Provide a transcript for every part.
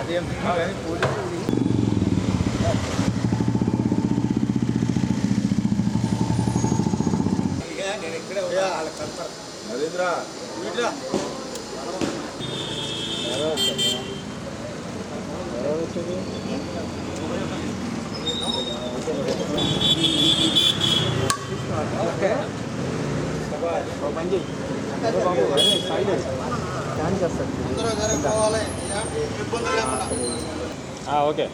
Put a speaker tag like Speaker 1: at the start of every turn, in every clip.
Speaker 1: Narendra
Speaker 2: okay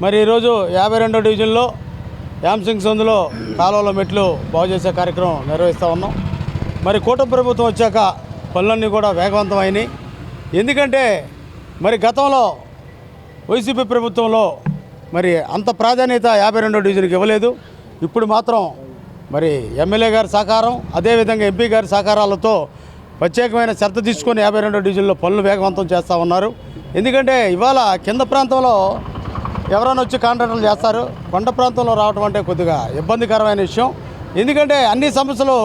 Speaker 2: మరి ఈరోజు 52వ డివిజన్లో యాంసింగ్ సందులో కాలువల మెట్లు బాగు చేసే కార్యక్రమం నిర్వహిస్తూ ఉన్నాం. మరి కూటమి ప్రభుత్వం వచ్చాక పనులన్నీ కూడా వేగవంతమైనవి. ఎందుకంటే మరి గతంలో వైసీపీ ప్రభుత్వంలో మరి అంత ప్రాధాన్యత 52వ డివిజన్కి ఇవ్వలేదు. ఇప్పుడు మాత్రం మరి ఎమ్మెల్యే గారి సహకారం, అదేవిధంగా ఎంపీ గారి సహకారాలతో ప్రత్యేకమైన శ్రద్ధ తీసుకొని 52వ డివిజన్లో పనులు వేగవంతం చేస్తూ ఉన్నారు. ఎందుకంటే ఇవాళ కింద ప్రాంతంలో ఎవరైనా వచ్చి కాంట్రాక్టర్లు చేస్తారు, కొండ ప్రాంతంలో రావడం అంటే కొద్దిగా ఇబ్బందికరమైన విషయం. ఎందుకంటే అన్ని సమస్యలు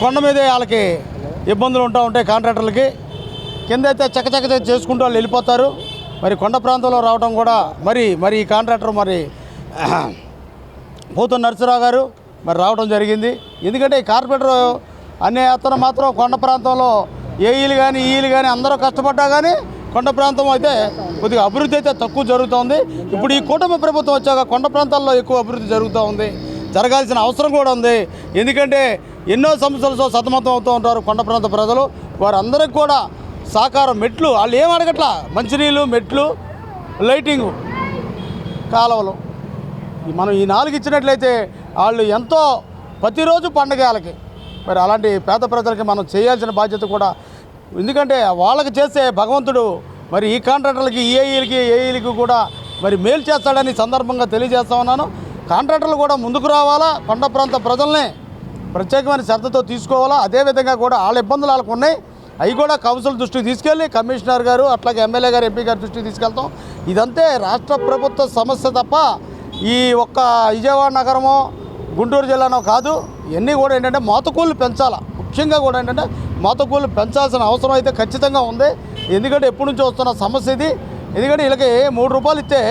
Speaker 2: కొండ మీదే వాళ్ళకి ఇబ్బందులు ఉంటూ ఉంటాయి కాంట్రాక్టర్లకి. కింద అయితే చక్కచక్క చేసుకుంటూ వాళ్ళు వెళ్ళిపోతారు. మరి కొండ ప్రాంతంలో రావడం కూడా మరి ఈ కాంట్రాక్టర్ మరి పోతున్న నరసరావు గారు మరి రావడం జరిగింది. ఎందుకంటే ఈ కార్పొరేటర్ అనే అతను మాత్రం కొండ ప్రాంతంలో ఏఈలు కానీ ఈలు కానీ అందరూ కష్టపడ్డా కానీ కొండ ప్రాంతం అయితే కొద్దిగా అభివృద్ధి అయితే తక్కువ జరుగుతూ. ఇప్పుడు ఈ కూటమి ప్రభుత్వం వచ్చాక కొండ ప్రాంతాల్లో ఎక్కువ అభివృద్ధి జరుగుతూ ఉంది, జరగాల్సిన అవసరం కూడా ఉంది. ఎందుకంటే ఎన్నో సమస్యలతో సతమతం అవుతూ ఉంటారు కొండ ప్రాంత ప్రజలు. వారందరికీ కూడా సహకారం, మెట్లు వాళ్ళు ఏం అడగట్లా, మంచినీళ్ళు, మెట్లు, లైటింగు, కాలువలు మనం ఈ 4 ఇచ్చినట్లయితే వాళ్ళు ఎంతో ప్రతిరోజు పండగ వాళ్ళకి. మరి అలాంటి పేద ప్రజలకి మనం చేయాల్సిన బాధ్యత కూడా. ఎందుకంటే వాళ్ళకి చేస్తే భగవంతుడు మరి ఈ కాంట్రాక్టర్లకి, ఏఈలకి కూడా మరి మేలు చేస్తాడని సందర్భంగా తెలియజేస్తా ఉన్నాను. కాంట్రాక్టర్లు కూడా ముందుకు రావాలా, కొండ ప్రాంత ప్రజల్ని ప్రత్యేకమైన శ్రద్ధతో తీసుకోవాలా. అదేవిధంగా కూడా వాళ్ళ ఇబ్బందులు వాళ్ళకు ఉన్నాయి, అవి కూడా కౌన్సిల్ దృష్టికి తీసుకెళ్ళి కమిషనర్ గారు అట్లాగే ఎమ్మెల్యే గారు, ఎంపీ గారి దృష్టికి తీసుకెళ్తాం. ఇదంతే రాష్ట్ర ప్రభుత్వ సమస్య తప్ప ఈ ఒక్క విజయవాడ నగరమో గుంటూరు జిల్లానో కాదు. ఇవన్నీ కూడా ఏంటంటే మోతకూళ్ళు పెంచాలా. ముఖ్యంగా కూడా ఏంటంటే మోతకూళ్ళు పెంచాల్సిన అవసరం అయితే ఖచ్చితంగా ఉంది. ఎందుకంటే ఎప్పటి నుంచో వస్తున్న సమస్య ఇది. ఎందుకంటే వీళ్ళకి 3 రూపాయలు ఇస్తే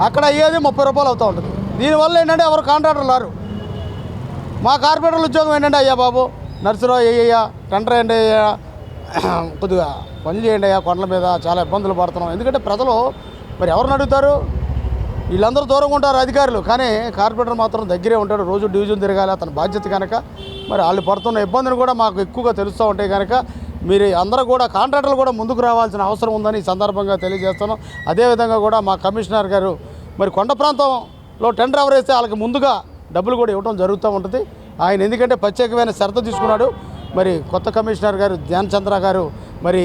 Speaker 2: అక్కడ అయ్యేది 30 రూపాయలు అవుతూ ఉంటుంది. దీనివల్ల ఏంటంటే ఎవరు కాంట్రాక్టర్లు రారు. మా కార్పొరేటర్ల ఉద్యోగం ఏంటంటే అయ్యా బాబు నర్సరావు అయ్యా టెండర్ ఏంటి అయ్యా, కొద్దిగా పని చేయండి అయ్యా, కొండల మీద చాలా ఇబ్బందులు పడుతున్నాం. ఎందుకంటే ప్రజలు మరి ఎవరిని అడుగుతారు, వీళ్ళందరూ దూరంగా ఉంటారు అధికారులు, కానీ కార్పొరేటర్ మాత్రం దగ్గరే ఉంటాడు. రోజు డివిజన్ తిరగాలి, అతని బాధ్యత కనుక మరి వాళ్ళు పడుతున్న ఇబ్బందులు కూడా మాకు ఎక్కువగా తెలుస్తూ ఉంటాయి. కనుక మీరు అందరూ కూడా కాంట్రాక్టర్లు కూడా ముందుకు రావాల్సిన అవసరం ఉందని ఈ సందర్భంగా తెలియజేస్తున్నాం. అదేవిధంగా కూడా మా కమిషనర్ గారు మరి కొండ ప్రాంతంలో టెండర్ ఎవరు వేస్తే వాళ్ళకి ముందుగా డబ్బులు కూడా ఇవ్వడం జరుగుతూ ఉంటుంది. ఆయన ఎందుకంటే ప్రత్యేకమైన శ్రద్ధ తీసుకున్నాడు. మరి కొత్త కమిషనర్ గారు ధ్యాన్ చంద్ర గారు మరి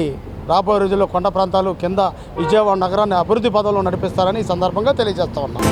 Speaker 2: రాబోయే రోజుల్లో కొండ ప్రాంతాలు కింద విజయవాడ నగరాన్ని అభివృద్ధి పదంలో నడిపిస్తారని ఈ సందర్భంగా తెలియజేస్తా ఉన్నాం.